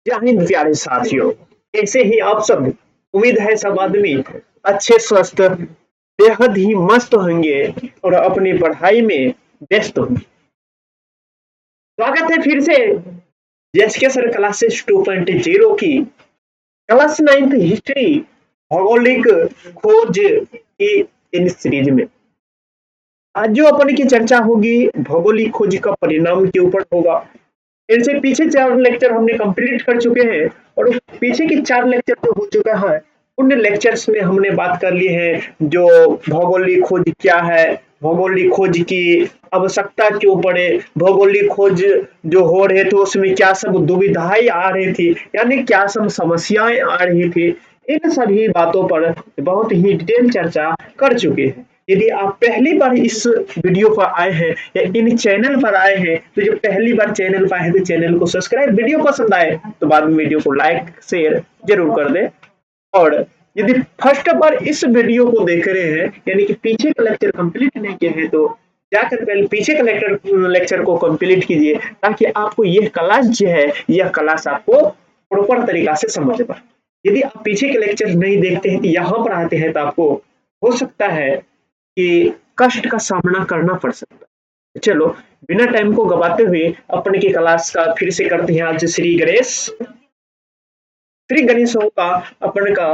जय हिंद प्यारे साथियों, कैसे ही आप सब। उम्मीद है सब आदमी अच्छे स्वस्थ बेहद ही मस्त होंगे और अपनी पढ़ाई में व्यस्त होंगे। स्वागत है फिर से जेएसके सर क्लासेस 2.0 की क्लास 9th हिस्ट्री भौगोलिक खोज की इन सीरीज में। आज जो अपन की चर्चा होगी भौगोलिक खोज का परिणाम के ऊपर होगा। इनसे पीछे 4 लेक्चर हमने कंप्लीट कर चुके हैं और पीछे के 4 लेक्चर जो हो चुका है उन लेक्चर्स में हमने बात कर ली है जो भौगोलिक खोज क्या है, भौगोलिक खोज की आवश्यकता क्यों पड़े, भौगोलिक खोज जो हो रहे थे उसमें क्या सब दुविधाएं आ रही थी, यानी क्या सब समस्याएं आ रही थी। इन सभी बातों पर बहुत ही डिटेल चर्चा कर चुके हैं। यदि आप पहली बार इस वीडियो पर आए हैं या इन चैनल पर आए हैं तो जब पहली बार चैनल पर आए तो चैनल को सब्सक्राइब, वीडियो पसंद आए तो बाद में वीडियो को लाइक शेयर जरूर कर दें। और यदि फर्स्ट बार इस वीडियो को देख रहे हैं यानी कि पीछे का लेक्चर कंप्लीट नहीं किए हैं तो जाकर पहले पीछे का लेक्चर को कंप्लीट कीजिए ताकि आपको यह क्लास जो है यह क्लास आपको प्रॉपर तरीका से समझ पाए। यदि आप पीछे के लेक्चर नहीं देखते हैं तो यहाँ पर आते हैं तो आपको हो सकता है कि कष्ट का सामना करना पड़ सकता है। चलो बिना टाइम को गवाते हुए अपने की क्लास का फिर से करते हैं। आज श्री गणेश होगा अपन का।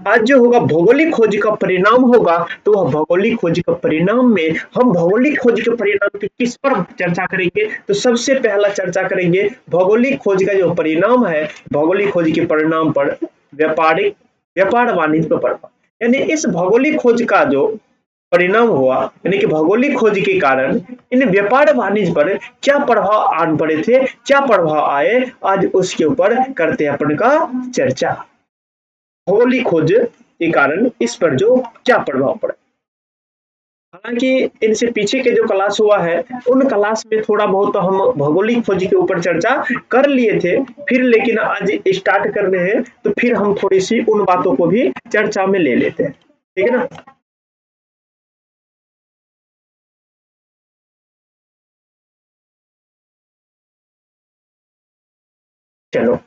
आज जो होगा भौगोलिक खोज का परिणाम होगा तो वह भौगोलिक खोज का परिणाम में हम भौगोलिक खोज के परिणाम की किस पर चर्चा करेंगे तो सबसे पहला चर्चा करेंगे भौगोलिक खोज का जो परिणाम है, भौगोलिक खोज के परिणाम पर व्यापार वाणिज्य पर पड़ता। यानी इस भौगोलिक खोज का जो परिणाम हुआ यानी कि भौगोलिक खोज के कारण इन व्यापार वाणिज्य पर क्या प्रभाव आन पड़े थे, क्या प्रभाव आए, आज उसके ऊपर करते हैं अपन का चर्चा। भौगोलिक खोज के कारण इस पर जो क्या प्रभाव पड़े। हालांकि इनसे पीछे के जो क्लास हुआ है उन क्लास में थोड़ा बहुत तो हम भौगोलिक खोज के ऊपर चर्चा कर लिए थे, फिर लेकिन आज स्टार्ट कर रहे हैं तो फिर हम थोड़ी सी उन बातों को भी चर्चा में ले लेते हैं, ठीक है ना। चलो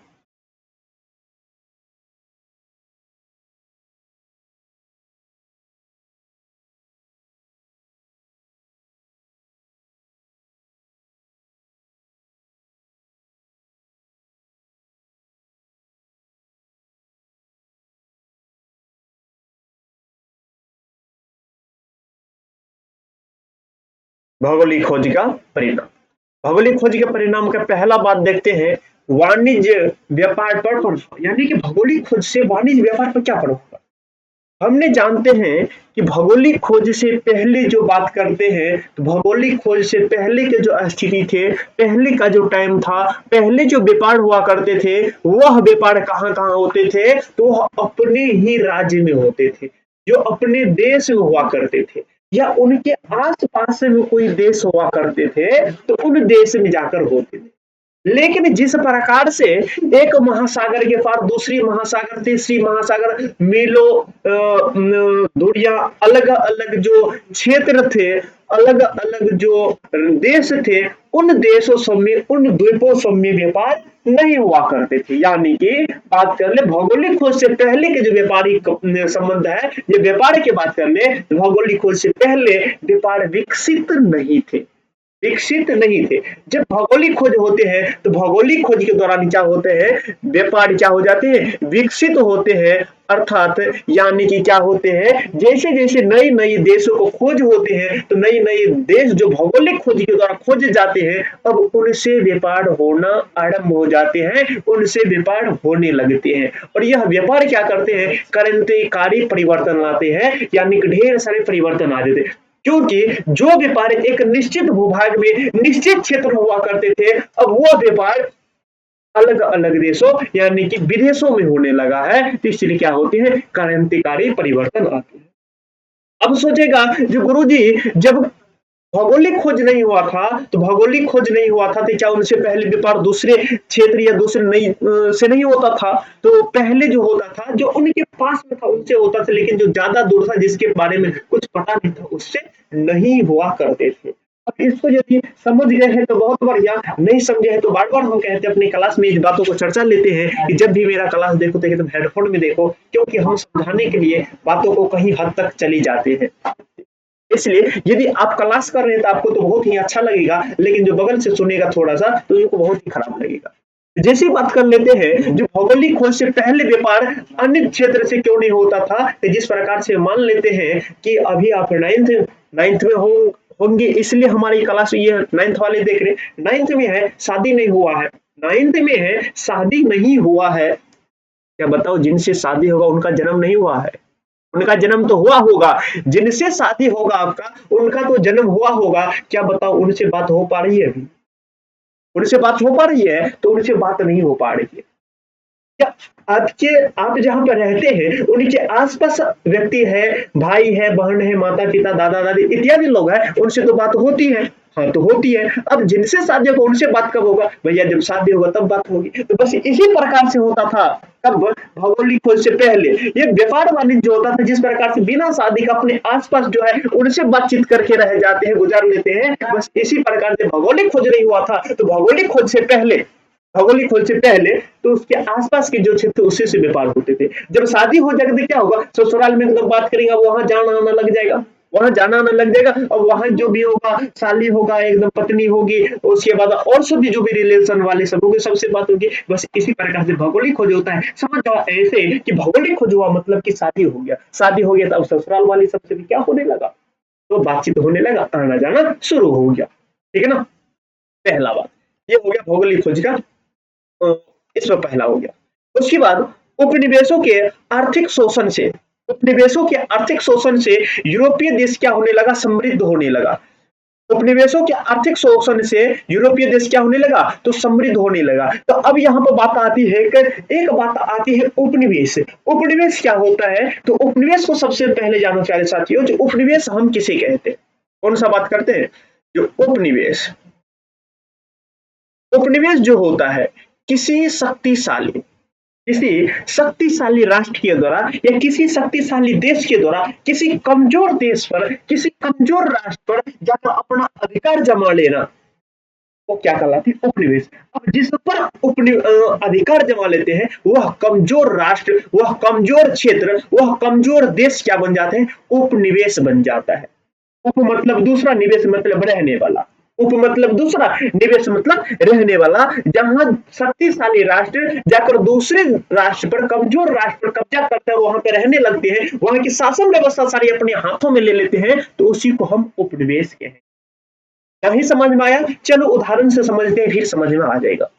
भौगोलिक खोज का परिणाम, भौगोलिक खोज के परिणाम का पहला बात देखते हैं वाणिज्य व्यापार पर प्रभाव। यानी कि भौगोलिक खोज से वाणिज्य व्यापार पर क्या प्रभाव पड़ा। हमने जानते हैं कि भौगोलिक खोज से पहले जो बात करते हैं तो भौगोलिक खोज से पहले के जो स्थिति थे, पहले का जो टाइम था, पहले जो व्यापार हुआ करते थे वह व्यापार कहाँ कहाँ होते थे तो वह अपने ही राज्य में होते थे, जो अपने देश में हुआ करते थे या उनके आस पास में कोई देश हुआ करते थे तो उन देश में जाकर होते थे। लेकिन जिस प्रकार से एक महासागर के पार दूसरी महासागर, तीसरी महासागर, दूरियां, अलग अलग जो क्षेत्र थे, अलग अलग जो देश थे, उन देशों सब में, उन द्वीपों सब में व्यापार नहीं हुआ करते थे। यानी कि बात कर ले भौगोलिक खोज से पहले के जो व्यापारिक संबंध है, ये व्यापार की बात कर ले, भौगोलिक खोज से पहले व्यापार विकसित नहीं थे, विकसित नहीं थे। जब भौगोलिक खोज होते हैं तो भौगोलिक खोज के दौरान क्या होते हैं, व्यापार क्या हो जाते हैं, विकसित होते हैं। अर्थात यानी कि क्या होते हैं, जैसे जैसे नई नई देशों को खोज होते हैं तो नई नई देश जो भौगोलिक खोज के द्वारा खोजे जाते हैं अब उनसे व्यापार होना आरंभ हो जाते हैं, उनसे व्यापार होने लगते हैं। और यह व्यापार क्या करते हैं, क्रांतिकारी परिवर्तन लाते हैं, यानी कि ढेर सारे परिवर्तन आ जाते हैं। क्योंकि जो व्यापार एक निश्चित भूभाग में निश्चित क्षेत्र हुआ करते थे अब वो व्यापार अलग अलग देशों यानी कि विदेशों में होने लगा है, तो इसलिए क्या होते हैं, क्रांतिकारी परिवर्तन आते हैं। अब सोचेगा जो गुरुजी जब भौगोलिक खोज नहीं हुआ था तो भौगोलिक खोज नहीं हुआ था तो क्या उनसे पहले व्यापार दूसरे क्षेत्र या दूसरे नई से नहीं होता था। तो पहले जो होता था जो उनके पास में था उनसे होता था, लेकिन जो ज्यादा दूर था जिसके बारे में कुछ पता नहीं था उससे नहीं हुआ करते थे। अब इसको यदि समझ गए हैं तो बहुत बढ़िया, नहीं समझे हैं तो बार बार हम कहते हैं अपनी क्लास में इस बातों को चर्चा लेते हैं कि जब भी मेरा क्लास देखो तो एकदम हेडफोन में देखो, क्योंकि हम समझाने के लिए बातों को कहीं हद तक चली जाते हैं। इसलिए यदि आप क्लास कर रहे हैं तो आपको तो बहुत ही अच्छा लगेगा, लेकिन जो बगल से सुनेगा थोड़ा सा तो उनको बहुत ही खराब लगेगा। जैसी बात कर लेते हैं, जो भौगोलिक खोज से पहले व्यापार अन्य क्षेत्र से क्यों नहीं होता था, कि जिस प्रकार से मान लेते हैं कि अभी आप नाइन्थ नाइन्थ में होंगे, इसलिए हमारी क्लास ये नाइन्थ वाले देख रहे हैं, नाइन्थ में है शादी नहीं हुआ है, नाइन्थ में है शादी नहीं हुआ है, क्या बताओ जिनसे शादी होगा उनका जन्म नहीं हुआ है? उनका जन्म तो हुआ होगा, जिनसे शादी होगा आपका उनका तो जन्म हुआ होगा, क्या बताओ उनसे बात हो पा रही है अभी? उनसे बात हो पा रही है? तो उनसे बात नहीं हो पा रही है। क्या आपके आप जहाँ पर रहते हैं उनके आसपास व्यक्ति है, भाई है, बहन है, माता पिता, दादा दादी इत्यादि लोग हैं, उनसे तो बात होती है। हाँ तो होती है। अब जिनसे शादी होगा उनसे बात कब होगा भैया? जब शादी होगा तब बात होगी। तो बस इसी प्रकार से होता था। कब? भौगोलिक खोज से पहले ये व्यापार वाणिज्य जो होता था, जिस प्रकार से बिना शादी का अपने आसपास जो है उनसे बातचीत करके रह जाते हैं, गुजार लेते हैं, बस इसी प्रकार से भौगोलिक खोज नहीं हुआ था। तो भौगोलिक खोज से पहले, भौगोलिक खोज से पहले तो उसके आसपास के जो क्षेत्र उसी से व्यापार होते थे। जब शादी हो जाएगी तो क्या होगा? ससुराल में एकदम बात करेंगे, वहां जाना आना लग जाएगा, वहां जाना आना लग जाएगा, और वहां जो भी होगा, साली होगा, एकदम पत्नी होगी, उसके बाद और सब भी जो भी रिलेशन वाले सब होंगे, सबसे बात होगी। बस इसी प्रकार से भौगोलिक खोज होता है। समझ जाओ ऐसे कि भौगोलिक खोज हुआ मतलब कि शादी हो गया, शादी हो गया तो अब ससुराल वाली सबसे भी क्या होने लगा? तो बातचीत होने लगा, आना जाना शुरू हो गया। ठीक है ना? पहला बात ये हो गया भौगोलिक खोज का, इसमें पहला हो गया। उसके बाद उपनिवेशों के आर्थिक शोषण से, उपनिवेशों के आर्थिक शोषण से यूरोपीय देश क्या होने लगा? समृद्ध होने लगा। उपनिवेशों के आर्थिक शोषण से यूरोपीय देश क्या होने लगा? तो समृद्ध होने लगा। तो अब यहाँ पर बात आती है कि एक बात आती है उपनिवेश। उपनिवेश क्या होता है? तो उपनिवेश को सबसे पहले जानो प्यारे साथियों, जो उपनिवेश हम किसे कहते हैं? कौन सा बात करते हैं? जो उपनिवेश, उपनिवेश जो होता है किसी शक्तिशाली, किसी शक्तिशाली राष्ट्र के द्वारा या किसी शक्तिशाली देश के द्वारा किसी कमजोर देश पर, किसी कमजोर राष्ट्र पर जाकर अपना अधिकार जमा लेना, वो क्या कहलाती है? उपनिवेश। अब जिस पर अधिकार जमा लेते हैं वह कमजोर राष्ट्र, वह कमजोर क्षेत्र, वह कमजोर देश क्या बन जाते हैं? उपनिवेश बन जाता है। उप मतलब दूसरा, निवेश मतलब रहने वाला। उप मतलब दूसरा, निवेश मतलब रहने वाला। जहां शक्तिशाली राष्ट्र जाकर दूसरे राष्ट्र पर, कमजोर राष्ट्र पर कब्जा करते हैं और वहां पे रहने लगते हैं, वहां की शासन व्यवस्था सारी अपने हाथों में ले लेते हैं, तो उसी को हम उपनिवेश कहते हैं। नहीं समझ में आया? चलो उदाहरण से समझते हैं, फिर समझ में आ जाएगा।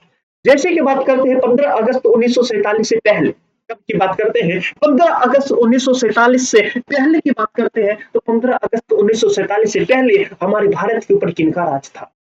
जैसे कि बात करते हैं 15 अगस्त 1947 से पहले, कब की बात करते हैं? 15 अगस्त 1947 से पहले की बात करते हैं। तो 15 अगस्त 1947 से पहले हमारे भारत के ऊपर किनका राज था?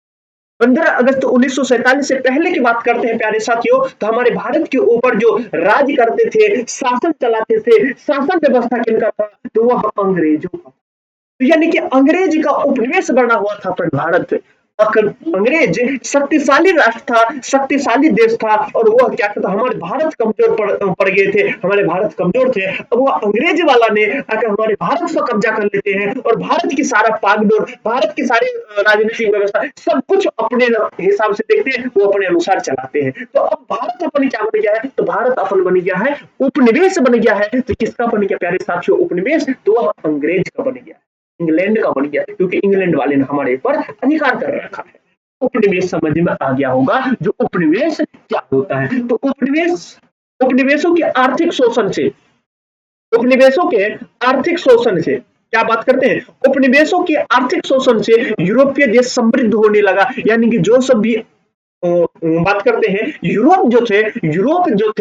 15 अगस्त 1947 से पहले की बात करते हैं प्यारे साथियों, तो हमारे भारत के ऊपर जो राज करते थे, शासन चलाते थे, शासन व्यवस्था किनका था? तो वह अंग्रेजों का। तो यानी कि अंग्रेज का उपनिवेश बना हुआ था अपने भारत। अंग्रेज शक्तिशाली राष्ट्र था, शक्तिशाली देश था, और वह क्या था? हमारे भारत कमजोर पड़ गए थे, हमारे भारत कमजोर थे। अब वह अंग्रेज वाला ने आकर हमारे भारत पर कब्जा कर लेते हैं और भारत की सारा पागडोर, भारत की सारी राजनीतिक व्यवस्था सब कुछ अपने हिसाब से देखते हैं, वो अपने अनुसार चलाते हैं। तो अब भारत अपन क्या बन गया है? तो भारत अपन बन गया है उपनिवेश बन गया है। तो किसका बन गया प्यारे साथियों उपनिवेश? तो वह अंग्रेज का बन गया, इंग्लैंड का बन गया, क्योंकि इंग्लैंड वाले ने हमारे ऊपर अधिकार कर रखा है। उपनिवेश समझ में आ गया होगा, जो उपनिवेश क्या होता है। तो उपनिवेश, उपनिवेशों के आर्थिक शोषण से, उपनिवेशों के आर्थिक शोषण से क्या बात करते हैं? उपनिवेशों के आर्थिक शोषण से यूरोपीय देश समृद्ध होने लगा। यानी कि जो सब भी बात करते हैं, यूरोप जो थे,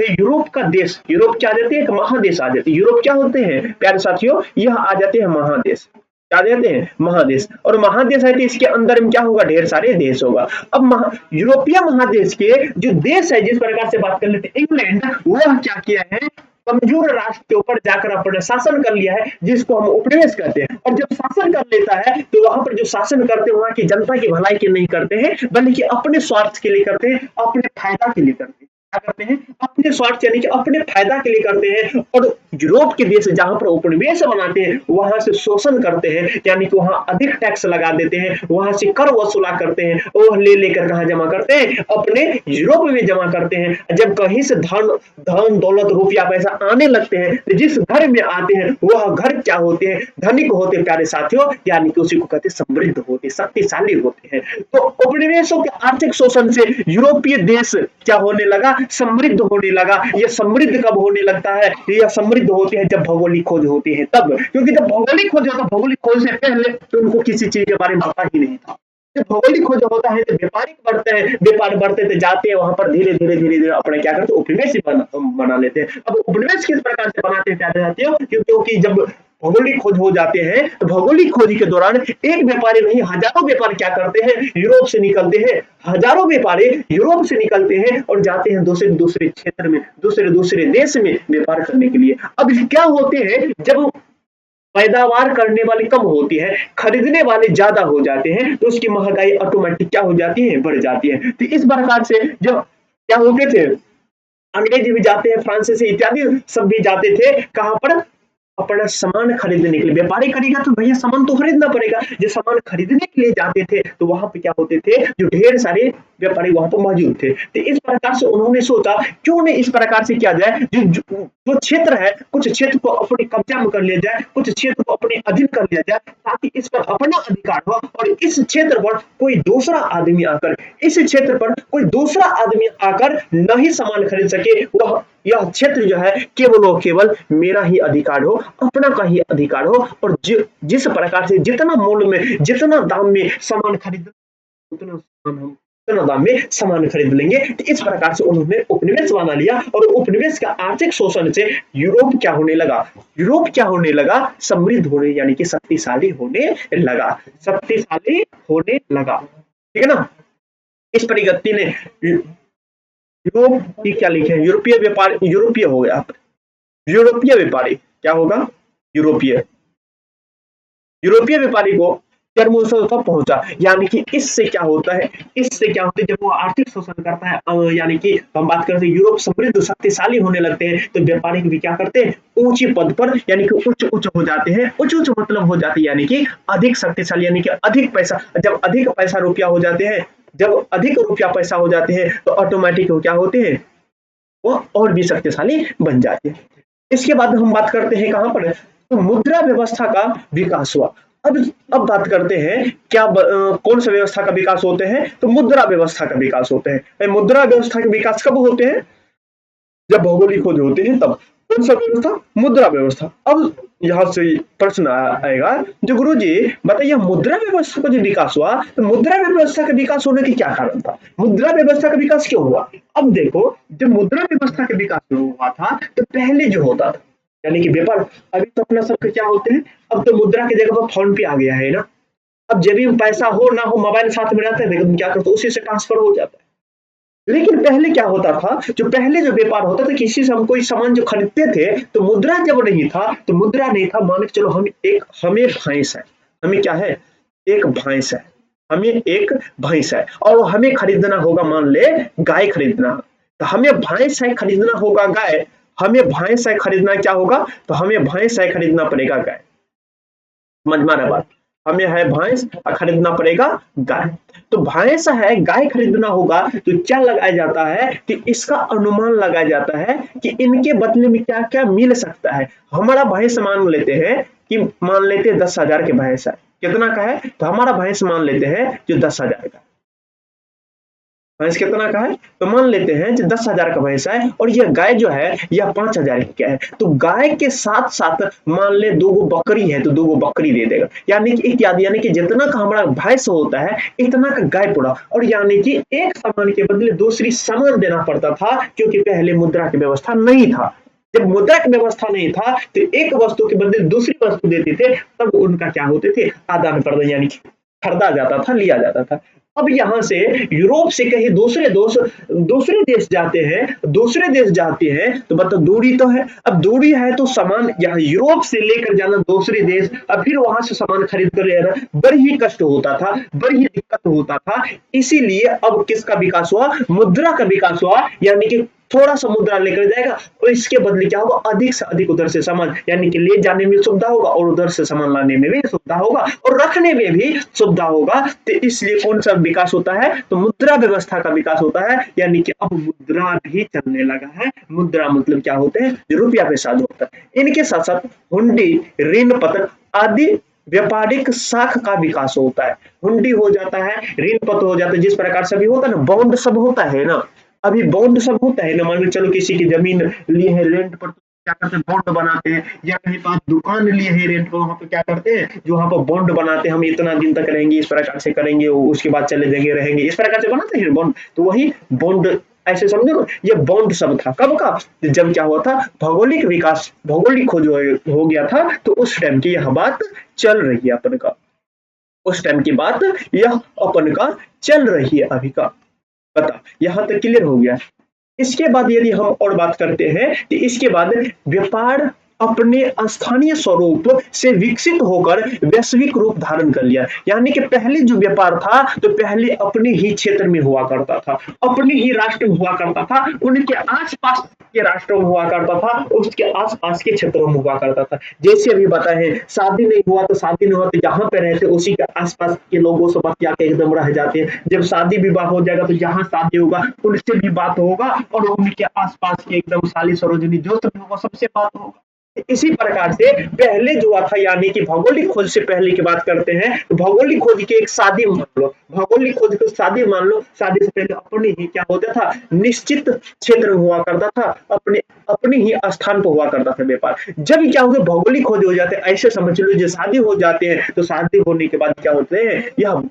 यूरोप का देश, यूरोप क्या आ जाते हैं? एक महादेश आ जाते हैं। यूरोप क्या होते हैं प्यारे साथियों? यह आ जाते हैं महादेश। क्या देते हैं? महादेश। और महादेश है तो इसके अंदर में क्या होगा? ढेर सारे देश होगा। अब यूरोपीय महादेश के जो देश है, जिस प्रकार से बात कर लेते हैं इंग्लैंड, वह क्या किया है? कमजोर राष्ट्र के ऊपर जाकर अपने शासन कर लिया है, जिसको हम उपनिवेश कहते हैं। और जब शासन कर लेता है तो वहां पर जो शासन करते हैं वहां की जनता की भलाई के नहीं करते हैं, बल्कि अपने स्वार्थ के लिए करते हैं, अपने फायदा के लिए करते हैं। क्या करते हैं, अपने स्वार्थ यानी कि अपने फायदा के लिए करते हैं। और यूरोप के देश जहां पर उपनिवेश बनाते हैं वहां से शोषण करते हैं, यानी कि वहां अधिक टैक्स लगा देते हैं, वहां से कर वसूला करते हैं, वह ले लेकर कहा जमा करते हैं, अपने यूरोप में जमा करते हैं। जब कहीं से धन धन दौलत रुपया पैसा आने लगते हैं तो जिस घर में आते हैं वह घर क्या होते हैं, धनिक होते प्यारे साथियों, यानी कि उसी को कहते हैं समृद्ध होते, शक्तिशाली होते हैं। तो उपनिवेशों के आर्थिक शोषण से यूरोपीय देश क्या होने लगा, समृद्ध होने लगा। ये समृद्ध कब होने लगता है, ये समृद्ध होते हैं जब भौगोलिक खोज होती है तब, क्योंकि जब भौगोलिक खोज होता, भौगोलिक खोज से पहले तो उनको किसी चीज के बारे में पता ही नहीं था। जब भौगोलिक खोज होता है तो व्यापारिक बढ़ते हैं, व्यापार बढ़ते थे जाते हैं वहां पर धीरे धीरे धीरे धीरे अपने क्या करते उपनिवेश बना लेते हैं। अब उपनिवेश किस प्रकार से बनाते हैं क्या जाते हो, क्योंकि जब भौगोलिक खोज हो जाते हैं तो भौगोलिक खोज के दौरान एक व्यापारी नहीं हजारों व्यापारी क्या करते हैं, यूरोप से निकलते हैं, हजारों व्यापारी यूरोप से निकलते हैं और जाते हैं दूसरे दूसरे क्षेत्र में, दूसरे दूसरे देश में व्यापार करने के लिए। अब क्या होते हैं, जब पैदावार करने वाले कम होती है, खरीदने वाले ज्यादा हो जाते हैं, तो उसकी महंगाई ऑटोमेटिक क्या हो जाती है, बढ़ जाती है। तो इस प्रकार से जब क्या होते थे, अंग्रेज भी जाते हैं, फ्रांसीसी इत्यादि सब भी जाते थे, कहां पर, अपना सामान खरीदने के लिए। व्यापारी करेगा तो भैया सामान तो खरीदना पड़ेगा, जो सामान खरीदने के लिए जाते थे तो वहां पे क्या होते थे, जो ढेर सारे व्यापारी वहां पर मौजूद थे। तो इस प्रकार से उन्होंने सोचा क्यों नहीं इस प्रकार से किया जाए, जो क्षेत्र है कुछ क्षेत्र को अपने कब्जा में कर लिया जाए, कुछ क्षेत्र को अपने अधीन कर लिया जाए, ताकि इस पर अपना अधिकार हो और इस क्षेत्र पर कोई दूसरा आदमी आकर, इस क्षेत्र पर कोई दूसरा आदमी आकर नहीं सामान खरीद सके, वह यह क्षेत्र जो है केवल और केवल मेरा ही अधिकार हो, अपना का ही अधिकार हो। और जिस प्रकार से जितना मूल्य में जितना दाम में सामान खरीद उतना सामान हम उतना दाम में सामान खरीद लेंगे। तो इस प्रकार से उन्होंने उपनिवेश बना लिया और उपनिवेश का आर्थिक शोषण से यूरोप क्या होने लगा, यूरोप क्या होने लगा, समृद्ध होने यानी कि शक्तिशाली होने लगा, शक्तिशाली होने लगा। ठीक है ना। इस प्रगति ने यूरोप की क्या लिखे हैं, यूरोपीय व्यापार, यूरोपीय हो गया, यूरोपीय व्यापारी क्या होगा, यूरोपीय यूरोपीय व्यापारी को चरमोत्सव तक पहुंचा। यानी कि इससे क्या होता है, इससे क्या होता है, जब वो आर्थिक शोषण करता है, यानी कि हम बात करते हैं यूरोप समृद्ध शक्तिशाली होने लगते हैं, तो व्यापारी भी क्या करते हैं, ऊंचे पद पर यानी कि उच्च उच्च हो जाते हैं। उच्च उच्च मतलब हो जाते हैं यानी कि अधिक शक्तिशाली, यानी कि अधिक पैसा, जब अधिक पैसा रुपया हो जाते हैं, जब अधिक रुपया पैसा हो जाते हैं तो ऑटोमेटिक क्या होते हैं, वो और भी शक्तिशाली बन जाते हैं। इसके बाद हम बात करते हैं कहां पर, तो मुद्रा व्यवस्था का विकास हुआ। अब बात करते हैं क्या कौन सा व्यवस्था का विकास होते हैं, तो मुद्रा व्यवस्था का विकास होते हैं। मुद्रा व्यवस्था के विकास कब होते हैं, जब भौगोलिक खोज होते हैं तब। कौन सा व्यवस्था, मुद्रा व्यवस्था। अब यहाँ से प्रश्न आएगा, जो गुरु जी बताइए मुद्रा व्यवस्था का जो विकास हुआ, तो मुद्रा व्यवस्था का विकास होने के क्या कारण था, मुद्रा व्यवस्था का विकास क्यों हुआ। अब देखो, जब मुद्रा व्यवस्था का विकास हुआ था तो पहले जो होता था यानी कि व्यापार, अभी तो अपना सबके क्या होते हैं, अब तो मुद्रा की जगह पर फोन पे आ गया है ना। अब जब भी पैसा हो ना हो मोबाइल साथ में रहता है, तुम क्या करते हो, उसी से ट्रांसफर हो जाता है। लेकिन पहले क्या होता था, जो पहले जो व्यापार होता था, किसी से हम कोई सामान जो खरीदते थे तो मुद्रा जब नहीं था, तो मुद्रा नहीं था, मान के चलो हमें भैंस है, हमें क्या है, एक भैंस है, हमें एक भैंस है और हमें खरीदना होगा, मान ले गाय खरीदना, तो हमें भैंस है खरीदना होगा गाय, हमें भैंस है खरीदना क्या होगा, तो हमें भैंस है खरीदना पड़ेगा गाय। समझ में आ रहा है बात, हमें है भैंस खरीदना पड़ेगा गाय। तो भैंस है गाय खरीदना होगा, तो क्या लगाया जाता है कि इसका अनुमान लगाया जाता है कि इनके बदले में क्या क्या मिल सकता है। हमारा भैंस मान लेते हैं कि मान लेते हैं 10,000 के भैंस है, कितना का है, तो हमारा भैंस मान लेते हैं जो 10,000 का, भैंस कितना का है, तो मान लेते हैं जो 10,000 का भैंस है और यह गाय जो है यह 5,000 की है। तो गाय के साथ साथ मान ले 2 गो बकरी है तो 2 गो बकरी दे देगा, यानी कि इत्यादि, यानी कि जितना का हमारा भैंस होता है इतना का गाय पूरा। और यानी कि एक सामान के बदले दूसरी सामान देना पड़ता था, क्योंकि पहले मुद्रा की व्यवस्था नहीं था। जब मुद्रा की व्यवस्था नहीं था तो एक वस्तु के बदले दूसरी वस्तु देते थे, तब उनका क्या होते थे, आदान प्रदान, यानी कि खरीदा जाता था, लिया जाता था। अब यहां से यूरोप से कहीं दूसरे देश जाते हैं, दूसरे देश जाते हैं तो मतलब दूरी तो है, अब दूरी है तो सामान यहाँ यूरोप से लेकर जाना दूसरे देश, अब फिर वहां से सामान खरीद कर ले आना बड़ी ही कष्ट होता था, बड़ी ही दिक्कत होता था। इसीलिए अब किसका विकास हुआ, मुद्रा का विकास हुआ, यानी कि थोड़ा सा मुद्रा लेकर जाएगा और इसके बदले क्या होगा, अधिक से अधिक उधर से सामान, यानी कि ले जाने में सुविधा होगा और उधर से सामान लाने में भी सुविधा होगा और रखने में भी सुविधा होगा। तो इसलिए कौन सा विकास होता है, तो मुद्रा व्यवस्था का विकास होता है, यानी कि अब मुद्रा भी चलने लगा है। मुद्रा मतलब क्या होते हैं, जो रुपया पैसा जो होता है। इनके साथ साथ हुंडी, ऋण पत्र आदि व्यापारिक शाख का विकास होता है। हुंडी हो जाता है, ऋण पत्र हो जाता है, जिस प्रकार से अभी होता है ना, बॉन्ड सब होता है ना, अभी बॉन्ड सब होता है ना, मान लो चलो किसी की जमीन लिए है रेंट पर, तो क्या करते हैं, बॉन्ड बनाते हैं, या कहीं पास दुकान लिए है रेंट पर, वहां पे क्या करते हैं, जो वहां पर बॉन्ड बनाते हैं, हम इतना दिन तक रहेंगे, इस प्रकार से करेंगे, उसके बाद चले जाएंगे, रहेंगे, इस प्रकार से बनाते हैं बॉन्ड। तो वही बॉन्ड, ऐसे समझो ये बॉन्ड सब था, कब का, जब क्या हुआ था, भौगोलिक विकास, भौगोलिक खोज हो गया था, तो उस टाइम की यह बात चल रही है अपन का, उस टाइम की बात यह अपन का चल रही है अभी का। बता, यहां तक क्लियर हो गया। इसके बाद यदि हम और बात करते हैं, तो इसके बाद व्यापार अपने स्थानीय स्वरूप से विकसित होकर वैश्विक रूप धारण कर लिया। यानी कि पहले जो व्यापार था, तो पहले अपने ही क्षेत्र में हुआ करता था, अपने ही राष्ट्र में हुआ करता था, उनके आसपास के राष्ट्रों में हुआ करता था, उसके आसपास के क्षेत्रों में हुआ करता था। जैसे अभी बताए, शादी नहीं हुआ तो शादी नहीं हुआ, तो जहां पे रहते उसी के आसपास के लोगों से बतिया के एकदम रह जाते हैं। जब शादी विवाह हो जाएगा तो जहां शादी होगा उनसे भी बात होगा, और उनके आसपास के एकदम साली सरोजनी जो सब होगा सबसे बात होगा। इसी प्रकार से पहले जो था, यानी कि भौगोलिक खोज से पहले की बात करते हैं, तो भौगोलिक खोज की एक शादी मान लो, भौगोलिक खोज को शादी मान लो, शादी से पहले अपने ही क्या होता था, निश्चित क्षेत्र में हुआ करता था, अपने अपने ही स्थान पर हुआ करता था व्यापार। जब क्या होता है, भौगोलिक खोज हो जाते हैं, ऐसे समझ लो जो शादी हो जाते हैं, तो शादी होने के बाद क्या होते हैं, यह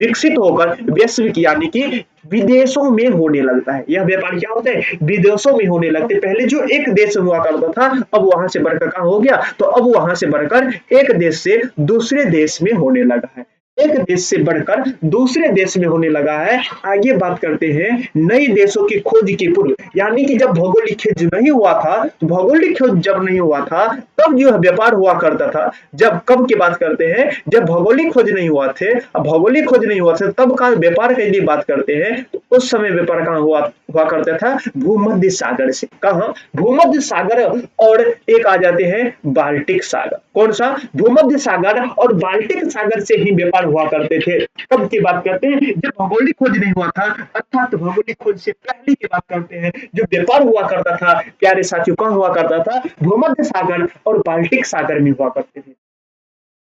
विकसित होकर वैश्विक, यानी कि विदेशों में होने लगता है। यह व्यापार क्या होता है, विदेशों में होने लगते। पहले जो एक देश में हुआ करता था, अब वहां से बढ़कर कहां हो गया, तो अब वहां से बढ़कर एक देश से दूसरे देश में होने लगा है, एक देश से बढ़कर दूसरे देश में होने लगा है। आगे बात करते हैं नई देशों की खोज के पूर्व, यानी कि जब भौगोलिक खोज नहीं हुआ था, तो भौगोलिक खोज जब नहीं हुआ था, तब जो व्यापार हुआ करता था। जब कब की बात करते हैं, जब भौगोलिक खोज नहीं हुआ थे, अब भौगोलिक खोज नहीं हुआ था, तब का व्यापार की यदि बात करते हैं, तो उस समय व्यापार कहाँ हुआ करता था, भूमध्य सागर से। कहा, भूमध्य सागर, और एक आ जाते हैं बाल्टिक सागर। कौन सा, भूमध्य सागर और बाल्टिक सागर से ही व्यापार हुआ करते थे। कब की बात करते हैं, जब भौगोलिक खोज नहीं हुआ था, अर्थात भौगोलिक खोज से पहले की बात करते हैं, जो व्यापार हुआ करता था प्यारे साथियों, कहाँ हुआ करता था, भूमध्य सागर और बाल्टिक सागर में हुआ करते थे।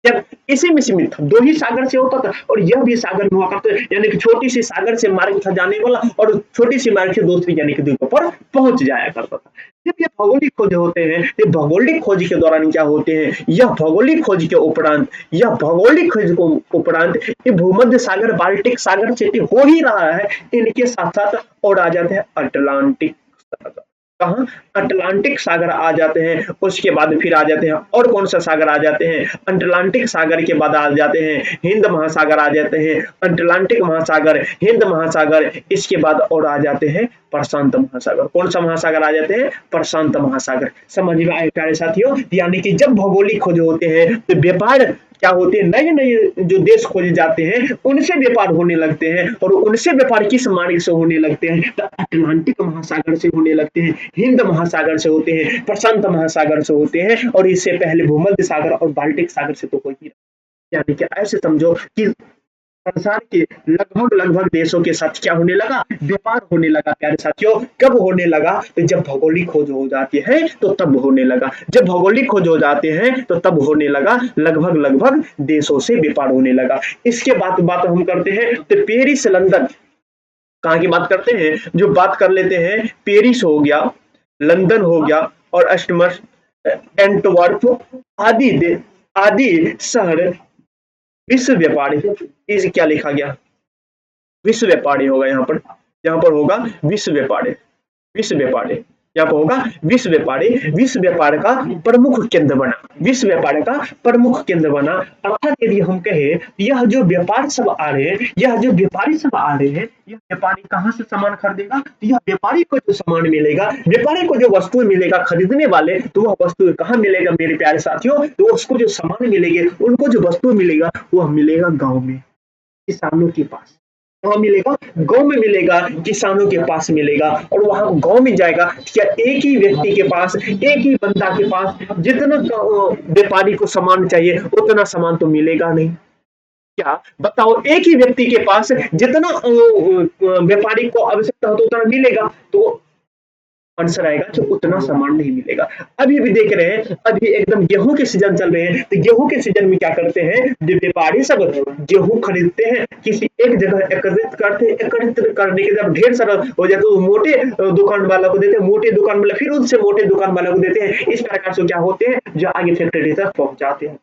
जब इसी में सीमित था, दो ही सागर से होता था, और यह भी सागर में हुआ करता, यानी कि छोटी सी सागर से मार्ग था जाने वाला, और छोटी सी मार्ग से दूसरी यानी कि द्वीपों पर पहुंच जाया करता था। जब ये भौगोलिक खोज होते हैं, ये भौगोलिक खोज के दौरान क्या होते हैं, यह भौगोलिक खोज के उपरांत, यह भौगोलिक खोज को उपरांत ये भूमध्य सागर बाल्टिक सागर से हो ही रहा है। इनके साथ साथ और आ जाते हैं अटलांटिक सागर। कहा, अटलांटिक सागर आ जाते हैं। उसके बाद फिर आ जाते हैं, और कौन सा सागर आ जाते हैं, अटलांटिक सागर के बाद आ जाते हैं हिंद महासागर आ जाते हैं, अटलांटिक महासागर, हिंद महासागर, इसके बाद और आ जाते हैं प्रशांत महासागर। कौन सा महासागर आ जाते हैं, प्रशांत महासागर। समझ में आए प्यारे साथियों, यानी कि जब भौगोलिक खोज होते हैं, तो व्यापार क्या होते हैं, नए नए जो देश खोजे जाते हैं, उनसे व्यापार होने लगते हैं, और उनसे व्यापार किस मार्ग से होने लगते हैं, तो अटलांटिक महासागर से होने लगते हैं, हिंद महासागर से होते हैं, प्रशांत महासागर से होते हैं, और इससे पहले भूमध्य सागर और बाल्टिक सागर से तो हो ही। यानी कि ऐसे समझो कि संसार के लगभग लगभग देशों के साथ क्या होने लगा, व्यापार होने लगा प्यारे साथियों। कब होने लगा, तो जब भौगोलिक खोज हो जाती है, तो तब होने लगा। जब भौगोलिक खोज हो जाते हैं, तो तब होने लगा, लगभग लगभग देशों से व्यापार होने लगा। इसके बाद बात हम करते हैं, तो पेरिस लंदन, कहाँ की बात करते हैं, जो बात कर लेते हैं, पेरिस हो गया, लंदन हो गया, और अष्टमर, एंटवर्प आदि आदि शहर विश्व व्यापारी, इस क्या लिखा गया, विश्व व्यापारी होगा यहाँ पर होगा विश्व व्यापारी, विश्व व्यापारी, यहाँ पर होगा विश्व व्यापारी, विश्व व्यापार का प्रमुख केंद्र बना, विश्व व्यापार का प्रमुख केंद्र बना। अर्थात यदि हम कहें, यह जो व्यापार सब आ रहे हैं, यह जो व्यापारी सब आ रहे हैं, यह व्यापारी कहाँ से सामान खरीदेगा, तो यह व्यापारी को जो सामान मिलेगा, व्यापारी को जो वस्तु मिलेगा खरीदने वाले, तो वह वस्तु कहाँ मिलेगा मेरे प्यारे साथियों, तो उसको जो सामान मिलेंगे, उनको जो वस्तु मिलेगा, वह मिलेगा गाँव में, किसानों के पास। कहाँ मिलेगा? गांव में मिलेगा, किसानों के पास मिलेगा। और वहां गांव में जाएगा, क्या एक ही व्यक्ति के पास, एक ही बंदा के पास जितना व्यापारी को सामान चाहिए उतना सामान तो मिलेगा नहीं। क्या बताओ, एक ही व्यक्ति के पास जितना व्यापारी को आवश्यकता हो तो उतना मिलेगा? तो आंसर आएगा कि उतना सामान नहीं मिलेगा। अभी भी देख रहे हैं, अभी एकदम गेहूं के सीजन चल रहे हैं, तो गेहूं के सीजन में क्या करते हैं, जो व्यापारी सब गेहूं खरीदते हैं, किसी एक जगह एकत्रित करते हैं। एकत्रित करने के जब ढेर सारा हो जाए तो मोटे दुकान वाला को देते हैं, मोटे दुकान वाला फिर उनसे मोटे दुकान वाला को देते हैं। इस प्रकार से क्या होते हैं, जो आगे फैक्ट्री तक पहुंचाते हैं।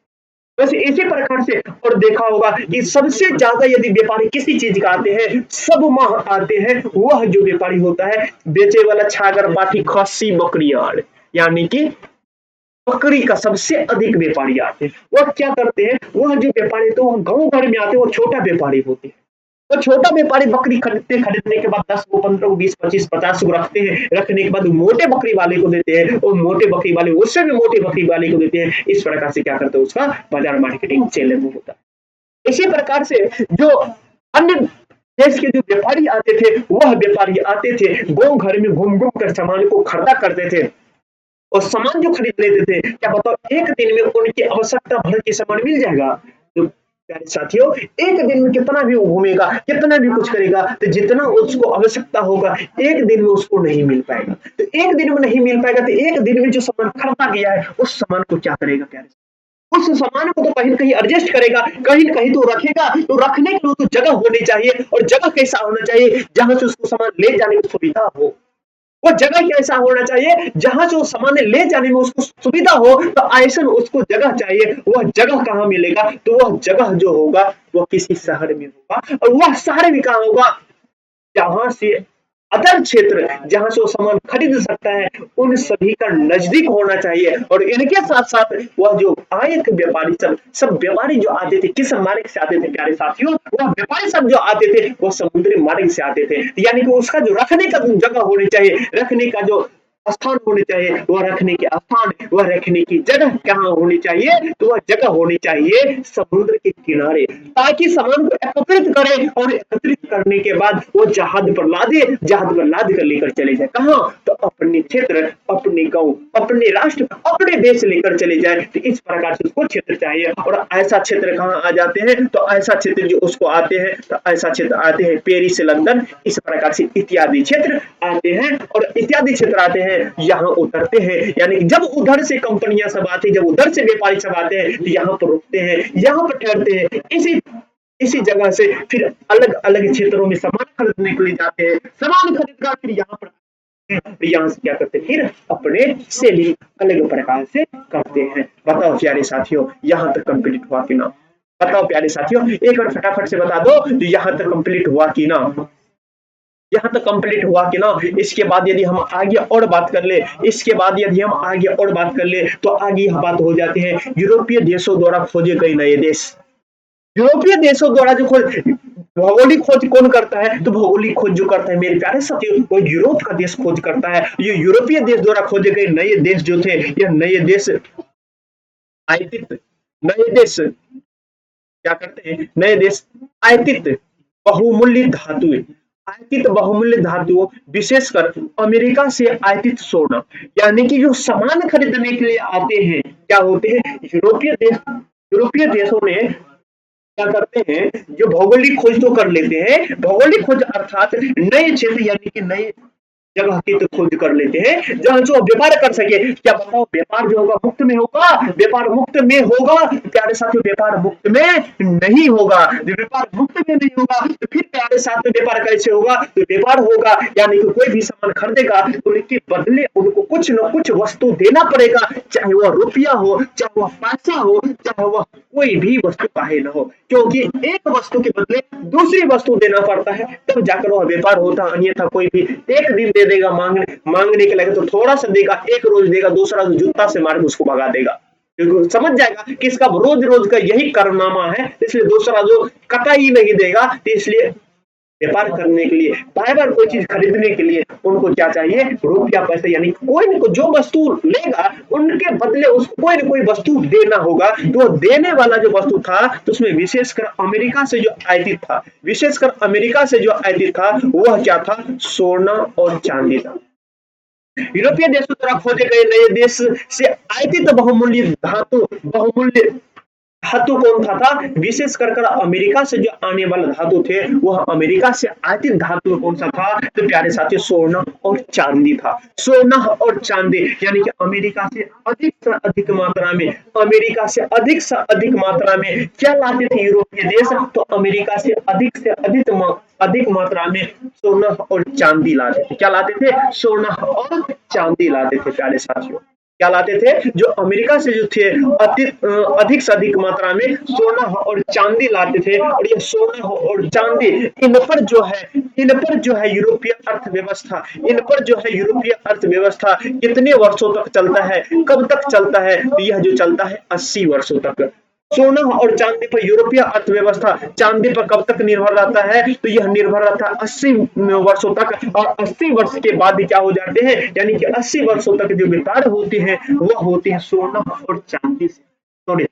बस इसी प्रकार से। और देखा होगा कि सबसे ज्यादा यदि व्यापारी किसी चीज का आते हैं, सब माह आते हैं, वह जो व्यापारी होता है बेचे वाला छागर पाठी खस्सी बकरियां, यानी कि बकरी का सबसे अधिक व्यापारी आते हैं। वह क्या करते हैं, वह जो व्यापारी तो वह गांव भर में आते हैं, वो छोटा व्यापारी होते हैं। तो छोटा व्यापारी बकरी खरीदने के बाद 10 को 15 को 20 25 50 को रखते हैं। रखने के बाद मोटे बकरी वाले को देते हैं, और मोटे बकरी वाले उससे भी मोटे बकरी वाले को देते हैं। इस प्रकार से क्या करते हैं, उसका बाजार मार्केटिंग चैनल होता है। इसी प्रकार से जो अन्य देश के जो व्यापारी आते थे, वह व्यापारी आते थे गांव घर में घूम घूम कर सामान को खरीदा करते थे, और सामान जो खरीद लेते थे, क्या बताओ एक दिन में उनकी आवश्यकता भर के सामान मिल जाएगा? तो प्यारे साथियों, एक दिन में कितना भी वो घूमेगा, कितना भी कुछ करेगा, तो जितना उसको आवश्यकता होगा एक दिन में उसको नहीं मिल पाएगा। तो एक दिन में नहीं मिल पाएगा, तो एक दिन में जो सामान खरीदा गया है उस सामान को क्या करेगा प्यारे? उस सामान को तो कहीं न कहीं एडजस्ट करेगा, कहीं न कहीं तो रखेगा। तो रखने के लिए तो जगह होनी चाहिए, और जगह कैसा होना चाहिए, जहां से उसको सामान ले जाने की सुविधा हो। वो जगह कैसा होना चाहिए, जहां से वो सामान ले जाने में उसको सुविधा हो। तो ऐसा उसको जगह चाहिए। वह जगह कहाँ मिलेगा? तो वह जगह जो होगा वह किसी शहर में होगा, और वह शहर भी कहाँ होगा, जहां से अदर क्षेत्र जहां से वो सामान खरीद सकता है, उन सभी का नजदीक होना चाहिए। और इनके साथ साथ वह जो आए थे व्यापारी सब व्यापारी जो आते थे, किस मार्ग से आते थे प्यारे साथियों? वह व्यापारी सब जो आते थे वो समुद्री मार्ग से आते थे। यानी कि उसका जो रखने का जगह होनी चाहिए, रखने का जो स्थान होने चाहिए, वह रखने के स्थान, वह रखने की जगह कहाँ होनी चाहिए? तो वह जगह होनी चाहिए समुद्र के किनारे, ताकि सामान को एकत्रित करें, और एकत्रित करने के बाद वो जहाज पर लादे, जहाज पर लाद कर लेकर चले जाए। कहाँ? तो अपने क्षेत्र, अपने गांव, अपने राष्ट्र, अपने देश लेकर चले जाए। तो इस प्रकार से उसको क्षेत्र चाहिए। और ऐसा क्षेत्र कहाँ आ जाते हैं? तो ऐसा क्षेत्र जो उसको आते हैं, तो ऐसा क्षेत्र आते हैं पेरिस, लंदन, इस प्रकार से इत्यादि क्षेत्र आते हैं। और इत्यादि क्षेत्र आते हैं, यहाँ उतरते हैं। यानी कि जब उधर से कंपनियां सब आती हैं, जब उधर से व्यापारी सब आते हैं, तो यहाँ पर रुकते हैं, यहाँ पर ठहरते हैं। इसी जगह से फिर अलग अलग क्षेत्रों में सामान खरीदने के लिए जाते हैं। सामान खरीद कर फिर यहाँ पर यहाँ से क्या करते हैं, फिर अपने सेलिंग अलग प्रकार से करते हैं। बताओ प्यारे साथियों, यहाँ तक कंप्लीट हुआ कि ना? बताओ प्यारे साथियों, एक बार फटाफट से बता दो, तो यहाँ तक कंप्लीट हुआ कि ना? यहाँ तक कंप्लीट हुआ कि ना? इसके बाद यदि हम आगे और बात कर ले, इसके बाद यदि हम आगे और बात कर ले, तो आगे यह बात हो जाती है यूरोपीय देशों द्वारा खोजे गए नए देश। यूरोपीय देशों द्वारा जो खोज, भौगोलिक खोज कौन करता है? तो भौगोलिक खोज जो करता है मेरे प्यारे साथियों, वो यूरोप का देश खोज करता है। ये यूरोपीय देश द्वारा खोजे गए नए देश जो थे, यह नए देश आयतित, नए देश क्या करते हैं, नए देश आयतित बहुमूल्य धातुएं, आयतित बहुमूल्य धातुओं, विशेषकर अमेरिका से आयतित सोना, यानी कि जो सामान खरीदने के लिए आते हैं, क्या होते हैं यूरोपीय देश। यूरोपीय देशों ने क्या करते हैं, जो भौगोलिक खोज तो कर लेते हैं, भौगोलिक खोज अर्थात नए क्षेत्र यानी कि नए जगह की तो खोज कर लेते हैं, जहां जो व्यापार कर सके। क्या बताओ, व्यापार जो होगा मुक्त में होगा? व्यापार मुक्त में होगा? प्यारे साथियों, व्यापार मुक्त में नहीं होगा। जब व्यापार मुक्त में नहीं होगा, तो फिर प्यारे साथियों व्यापार कैसे होगा? तो व्यापार होगा यानी कि कोई भी सामान खरीदेगा तो उसके बदले उनको कुछ न कुछ वस्तु देना पड़ेगा, चाहे वह रुपया हो, चाहे वह पैसा हो, चाहे वह कोई भी वस्तु काहे न हो, क्योंकि एक वस्तु के बदले दूसरी वस्तु देना पड़ता है, तब जाकर वह व्यापार होता है। अन्यथा कोई भी एक दिन दे देगा, मांगने के लगे तो थोड़ा सा देगा, एक रोज देगा, दूसरा रोज जूता से मार के उसको भगा देगा, क्योंकि समझ जाएगा कि इसका रोज रोज का यही कारनामा है, इसलिए दूसरा जो कतई नहीं देगा। तो इसलिए व्यापार करने के लिए, बार बार कोई चीज खरीदने के लिए उनको क्या चाहिए, रुपया पैसा, यानी कोई न कोई जो वस्तु लेगा उनके बदले उसको कोई न कोई वस्तु देना होगा। तो देने वाला जो वस्तु था तो उसमें विशेषकर अमेरिका से जो आयातित था, विशेषकर अमेरिका से जो आयातित था वह क्या था, सोना और चांदी था। यूरोपीय देशों द्वारा खोजे गए नए देश से आयातित बहुमूल्य धातु कौन था, विशेष कर अमेरिका से जो आने वाला धातु थे वह अमेरिका से आयातित धातु कौन सा था, तो प्यारे साथियों सोना और चांदी था। सोना और चांदी यानी कि अमेरिका से अधिक मात्रा में, अमेरिका से अधिक मात्रा में क्या लाते थे यूरोपीय देश, तो अमेरिका से अधिक मात्रा में सोना और चांदी लाते थे। क्या लाते थे, सोना और चांदी लाते थे प्यारे साथियों। क्या लाते थे, जो अमेरिका से जो थे अधिक से अधिक मात्रा में सोना और चांदी लाते थे। और ये सोना और चांदी इन पर जो है यूरोपीय अर्थव्यवस्था, इन पर जो है यूरोपीय अर्थव्यवस्था कितने वर्षों तक चलता है, कब तक चलता है, तो यह जो चलता है 80 वर्षों तक। सोना और चांदी पर यूरोपीय अर्थव्यवस्था चांदी पर कब तक निर्भर रहता है, तो यह निर्भर रहता है 80 वर्षों तक। और 80 वर्ष के बाद क्या हो जाते हैं, यानी कि 80 वर्षों तक जो व्यापार होते हैं वह होते हैं सोना और चांदी से, सॉरी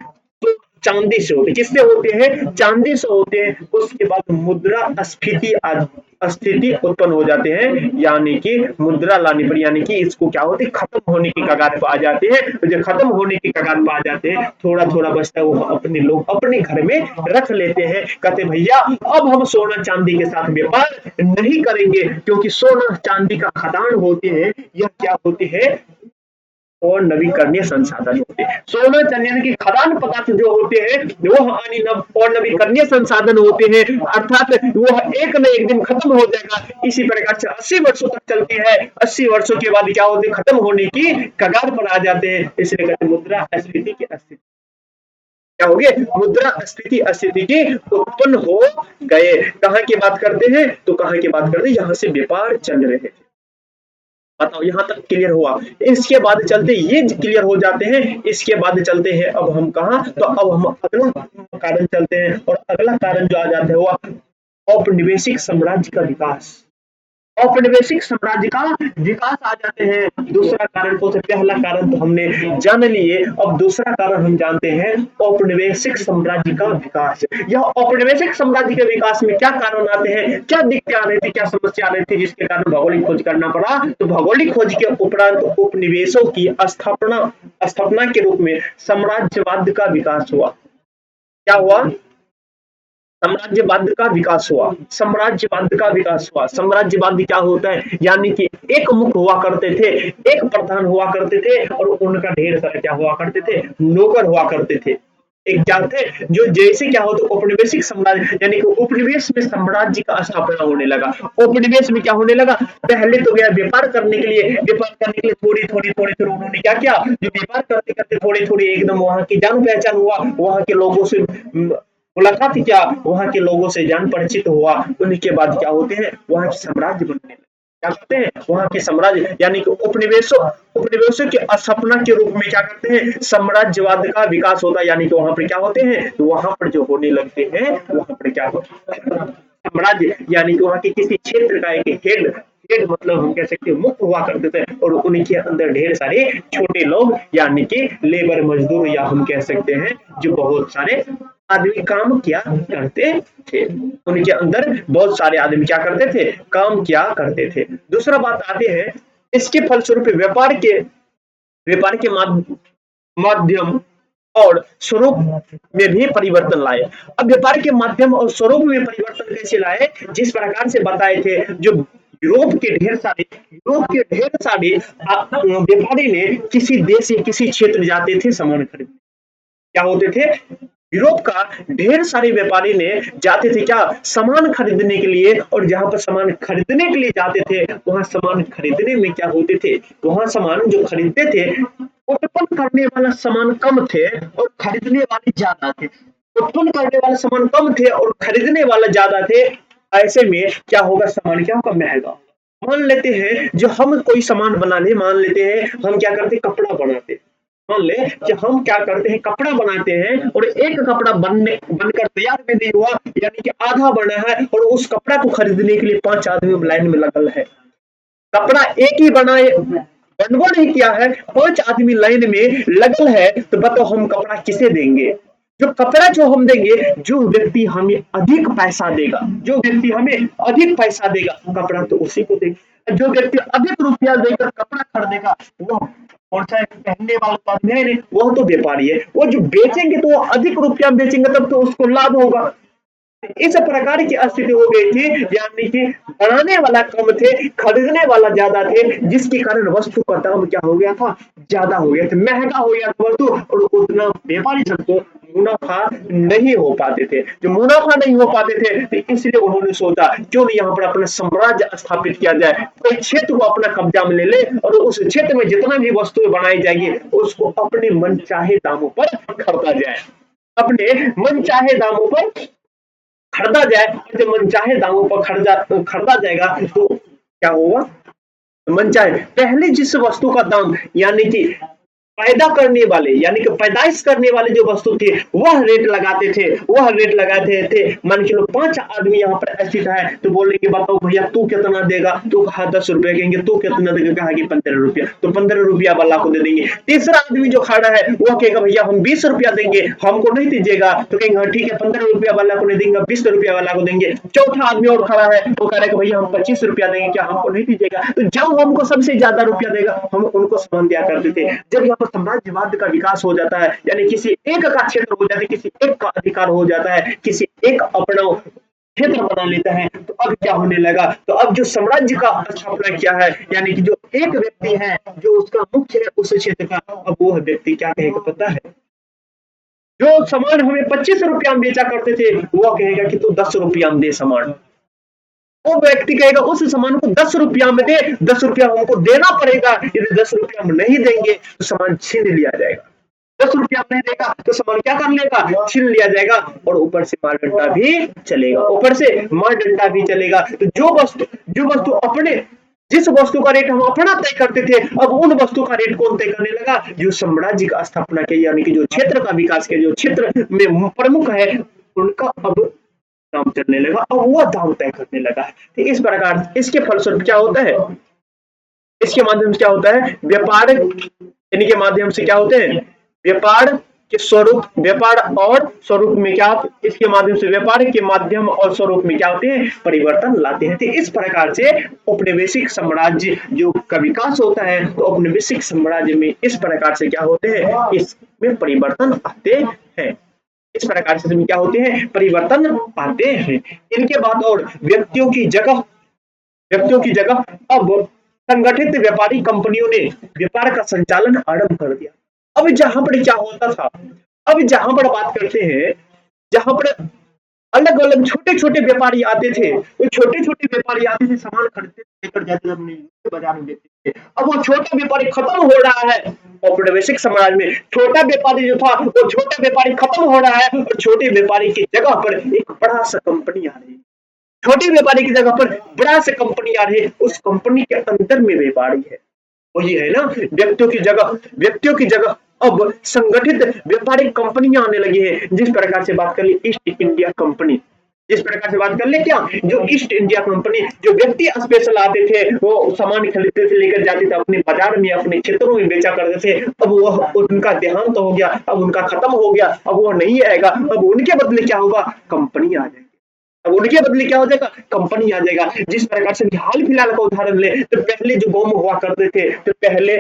चांदी से होते, किससे होते हैं, चांदी से होते हैं। उसके बाद मुद्रा स्थिति उत्पन्न हो जाते हैं, यानी कि मुद्रा लाने पर, यानी कि इसको क्या होते, खत्म होने की कगार पर आ जाते हैं। तो जब खत्म होने की कगार पर आ जाते हैं, थोड़ा थोड़ा बचता है वो अपने लोग अपने घर में रख लेते हैं। कहते भैया अब हम सोना चांदी के साथ व्यापार नहीं करेंगे, क्योंकि सोना चांदी का खदान होते हैं, यह क्या होते हैं, और नवीकरणीय संसाधन होते हैं। सोना चांदी की खदान पदार्थ जो होते हैं वो और नवीकरणीय संसाधन होते हैं, अर्थात वह एक न एक दिन खत्म हो जाएगा। इसी प्रकार से 80 वर्षों तक चलती है, 80 वर्षों के बाद क्या होते हैं, खत्म होने की कगार पर आ जाते हैं। इसलिए कहते हैं मुद्रा स्फीति की स्थिति क्या हो गए, मुद्रा स्फीति की उत्पन्न हो गए। कहाँ की बात करते हैं, तो कहाँ की बात करते हैं, यहाँ से व्यापार चल रहे थे। बताओ यहाँ तक क्लियर हुआ। इसके बाद चलते ये क्लियर हो जाते हैं, इसके बाद चलते हैं अब हम कहा, तो अब हम अगला कारण चलते हैं। और अगला कारण जो आ जाता है वो औपनिवेशिक साम्राज्य का विकास। औपनिवेशिक साम्राज्य का विकास आ जाते हैं। दूसरा कारण तो पहला कारण तो हमने जान लिए, अब दूसरा कारण हम जानते हैं औपनिवेशिक साम्राज्य का विकास। यह औपनिवेशिक साम्राज्य के विकास में क्या कारण आते हैं, क्या दिक्कतें आ रही थी, क्या समस्या आ रही थी, जिसके कारण भौगोलिक खोज करना पड़ा। तो भौगोलिक खोज के उपरांत उपनिवेशों की स्थापना के रूप में साम्राज्यवाद का विकास हुआ। क्या हुआ, साम्राज्यवाद का विकास हुआ। साम्राज्यवाद का विकास हुआ, साम्राज्यवाद क्या होता है, यानी कि एक मुख हुआ करते थे, एक प्रधान हुआ करते थे, और उनका ढेर सारे क्या हुआ करते थे, नौकर हुआ करते थे। एक क्या थे, जो जैसे क्या होता है औपनिवेशिक साम्राज्य, यानी कि उपनिवेश में साम्राज्य का स्थापना होने लगा। उपनिवेश में क्या होने लगा, पहले तो गया व्यापार करने के लिए थोड़ी उन्होंने क्या किया, जो व्यापार करते करते थोड़ी एकदम वहां की जान पहचान हुआ, वहां के लोगों से मुलाकात किया, वहां के लोगों से जान परिचित हुआ। उनके बाद क्या होते हैं, वहां के साम्राज्य बनने लगे। क्या करते हैं, वहां के साम्राज्य यानी कि उपनिवेशों के स्थापना के रूप में क्या करते हैं, साम्राज्यवाद का विकास होता है। यानी कि वहां पर क्या होते हैं, तो वहां पर जो होने लगते हैं, वहां पर क्या होता है, साम्राज्य यानी कि वहां के किसी क्षेत्र का एक हेड मतलब हम कह सकते हैं मुक्त हुआ करते थे, और उनके अंदर ढेर सारे छोटे लोग यानी कि लेबर मजदूर, या हम कह सकते हैं जो बहुत सारे आदमी काम किया करते थे। उनके अंदर बहुत सारे आदमी क्या करते थे, काम किया करते थे। दूसरा बात आते हैं, इसके फलस्वरूप व्यापार के माध्यम और स्वरूप में भी परिवर्तन लाए। अब व्यापार के माध्यम और स्वरूप में परिवर्तन कैसे लाए, जिस प्रकार से बताए थे, जो यूरोप के ढेर सारे व्यापारी ने किसी देश या किसी क्षेत्र जाते थे सामान खरीदने। क्या होते थे, यूरोप का ढेर सारे व्यापारी ने जाते थे क्या, सामान खरीदने के लिए। और जहां पर सामान खरीदने के लिए जाते थे, वहां सामान खरीदने में क्या होते थे, वहां सामान जो खरीदते थे उत्पन्न करने वाला सामान कम थे और खरीदने वाले ज्यादा थे। उत्पन्न करने वाले सामान कम थे और खरीदने वाले ज्यादा थे। ऐसे में क्या होगा, सामान क्या होगा, महंगा। मान लेते हैं जो हम कोई सामान बनाने, मान लेते हैं हम क्या करते, कपड़ा बनाते, मान ले कि हम क्या करते हैं, कपड़ा बनाते हैं और एक कपड़ा बनकर तैयार भी नहीं हुआ, यानी कि आधा बना है, और उस कपड़ा को खरीदने के लिए 5 आदमी लाइन में लगल है। कपड़ा एक ही बनाए बनवा नहीं किया है, 5 आदमी लाइन में लगल है, तो बताओ हम कपड़ा किसे देंगे? जो कपड़ा जो हम देंगे, जो व्यक्ति हमें अधिक पैसा देगा, जो व्यक्ति हमें अधिक पैसा देगा, कपड़ा तो उसी को देंगे। जो व्यक्ति अधिक रुपया देकर कपड़ा खरीदेगा, वो कौन सा है, पहनने वाला तो आदमी है नहीं, वो तो व्यापारी है। वो जो बेचेंगे तो वो अधिक रुपया में बेचेंगे, तब तो उसको लाभ होगा। इस प्रकार की स्थिति हो गई थी, यानी कि बनाने वाला कम थे, खरीदने वाला ज्यादा थे, जिसके कारण वस्तु का दाम क्या हो गया था, ज्यादा हो गया था, महंगा हो गया था वस्तु, और उतना व्यापारी जन को मुनाफा नहीं हो पाते थे। जो मुनाफा नहीं हो पाते थे, तो इसलिए उन्होंने सोचा क्यों नहीं यहाँ पर अपना साम्राज्य स्थापित किया जाए, कोई क्षेत्र को अपना कब्जा में ले ले, और उस क्षेत्र में जितना भी वस्तुएं बनाई जाएगी उसको अपने मन चाहे दामों पर खरीदा जाए, अपने मन चाहे दामों पर खरीदा जाए। जब मनचाहे दामों पर खरीदा जाएगा तो क्या होगा, मनचाहे पहले जिस वस्तु का दाम, यानी कि पैदा करने वाले, यानी कि पैदाइश करने वाले जो वस्तु थे, वह रेट लगाते थे, वह रेट लगाते थे। मान के लो 5 आदमी यहाँ पर स्थित है, तो बोलेंगे बताओ भैया तू कितना देगा, तो कहा 10 रुपए, कहेंगे तू कितना देगा, कहा कि 15 रुपया, तो 15 रुपया वाला को दे देंगे। तीसरा आदमी जो खड़ा है वह कहेगा भैया हम 20 रुपया देंगे, हमको नहीं दीजिएगा, तो कहेंगे हाँ ठीक है 15 रुपया वाला को नहीं देंगे, 20 रुपया वाला को देंगे। चौथा आदमी और खड़ा है, वो कह रहा है भैया हम 25 रुपया देंगे, क्या हमको नहीं दीजिएगा? तो जब हमको सबसे ज्यादा रुपया देगा हम उनको सामान दिया करते थे। जब यहाँ पर साम्राज्यवाद का विकास हो जाता है, यानी किसी एक का क्षेत्र हो जाता है, किसी एक का अधिकार हो जाता है, किसी एक अपना क्षेत्र बना लेता है, तो अब क्या होने लगा, तो अब जो साम्राज्य का स्थापना किया है, यानी कि जो एक व्यक्ति है जो उसका मुख्य है उस क्षेत्र का, अब वो व्यक्ति क्या कहेगा पता है, जो सामान हमें 25 रुपया में बेचा करते थे, वो कहेगा कि तू 10 रुपया में दे सामान। वो व्यक्ति कहेगा उस सामान को 10 रुपया में दे, 10 रुपया हमको देना पड़ेगा, यदि 10 रुपया में नहीं देंगे तो सामान छीन लिया जाएगा। 10 रुपया नहीं देगा तो सामान क्या कर लेगा, छीन लिया जाएगा, और ऊपर से मार डंडा भी चलेगा, ऊपर से मार डंडा भी चलेगा। तो जो वस्तु अपने, जिस वस्तु का रेट हम अपना तय करते थे, अब उन वस्तु का रेट कौन तय करने लगा, जो साम्राज्य का स्थापना के, यानी कि जो क्षेत्र का विकास के, जो क्षेत्र में प्रमुख है, उनका अब दाम चलने लगा, अब वह दाम तय करने लगा है। तो इस प्रकार इसके फलस्वरूप क्या होता है, इसके माध्यम से क्या होता है, व्यापार, इनके माध्यम से क्या होते हैं, व्यापार के स्वरूप, व्यापार और स्वरूप में क्या, इसके माध्यम से व्यापार के माध्यम और स्वरूप में क्या होते हैं, परिवर्तन लाते हैं। तो इस प्रकार से औपनिवेशिक साम्राज्य जो का विकास होता है, तो औपनिवेशिक साम्राज्य में इस प्रकार से क्या होते हैं, इसमें परिवर्तन आते हैं, इस प्रकार से क्या होते हैं, परिवर्तन आते हैं। इनके बाद और व्यक्तियों की जगह अब संगठित व्यापारी कंपनियों ने व्यापार का संचालन आरंभ कर दिया। अब जहां पर क्या होता था, अब जहां पर बात करते हैं, जहां पर अलग अलग छोटे छोटे व्यापारी आते थे, वो छोटे छोटे व्यापारी आते थे, सामान खरीदते लेकर जाते थे अपने बाजार में बेचते थे। अब वो छोटा व्यापारी खत्म हो रहा है, औपनिवेशिक समाज में छोटा व्यापारी जो था वो छोटा व्यापारी खत्म हो रहा है, और छोटे व्यापारी की जगह पर एक बड़ा सा कंपनी आ रही है, छोटे व्यापारी की जगह पर बड़ा सा कंपनी आ रही है, उस कंपनी के अंदर में व्यापारी है, वही है ना, व्यक्तियों की जगह अब संगठित व्यापारिक कंपनियां आने लगी है। जिस प्रकार से बात कर ली ईस्ट इंडिया कंपनी, जिस प्रकार से बात कर ले, क्या जो ईस्ट इंडिया कंपनी, जो व्यक्ति स्पेशल आते थे, वो सामान खरीदते थे, लेकर जाते थे अपने बाजार में, अपने क्षेत्रों में बेचा करते थे। अब वह उनका देहांत हो गया, अब उनका खत्म हो गया, अब वह नहीं आएगा, अब उनके बदले क्या होगा, कंपनी आ जाएगी। अब उनके बदले क्या हो जाएगा, कंपनी आ जाएगा। जिस प्रकार से हाल फिलहाल का उदाहरण ले, तो पहले जो गांव में हुआ करते थे, तो पहले